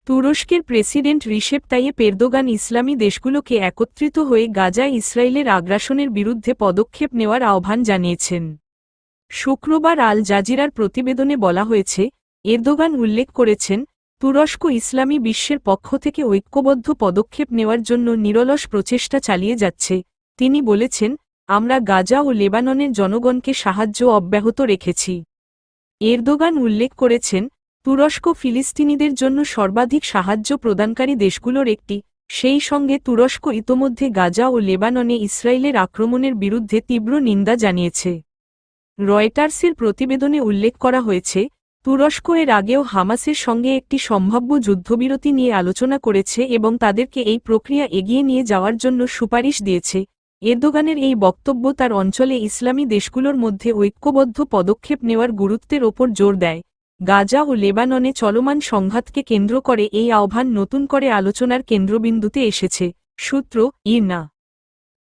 তুরস্কের president Recep Tayyip Erdogan ইসলামী দেশগুলোকে একত্রিত হয়ে গাজায় ইসরায়েলের আগ্রাসনের বিরুদ্ধে পদক্ষেপ নেওয়ার আহ্বান জানিয়েছেন। শুক্রবার আল জাজিরার প্রতিবেদনে বলা হয়েছে, এরদোগান উল্লেখ করেছেন, তুরস্ক ইসলামী বিশ্বের পক্ষ থেকে ঐক্যবদ্ধ পদক্ষেপ নেওয়ার জন্য নিরলস প্রচেষ্টা চালিয়ে যাচ্ছে। তিনি বলেছেন, আমরা গাজা ও লেবাননের জনগণকে সাহায্য অব্যাহত রেখেছি। এরদোগান উল্লেখ করেছেন, তুরস্ক ফিলিস্তিনিদের জন্য সর্বাধিক সাহায্য প্রদানকারী দেশগুলোর একটি, সেই সঙ্গে তুরস্ক ইতোমধ্যে গাজা ও লেবাননে ইসরায়েলের আক্রমণের বিরুদ্ধে তীব্র নিন্দা জানিয়েছে। রয়টার্সের প্রতিবেদনে উল্লেখ করা হয়েছে, তুরস্ক এর আগেও হামাসের সঙ্গে একটি সম্ভাব্য যুদ্ধবিরতি নিয়ে আলোচনা করেছে এবং তাদেরকে এই প্রক্রিয়া এগিয়ে নিয়ে যাওয়ার জন্য সুপারিশ দিয়েছে। এরদোগানের এই বক্তব্য তার অঞ্চলে ইসলামী দেশগুলোর মধ্যে ঐক্যবদ্ধ পদক্ষেপ নেওয়ার গুরুত্বের ওপর জোর দেয়। গাজা ও লেবাননে চলমান সংঘাতকে কেন্দ্র করে এই আহ্বান নতুন করে আলোচনার কেন্দ্রবিন্দুতে এসেছে। সূত্র, ইরনা।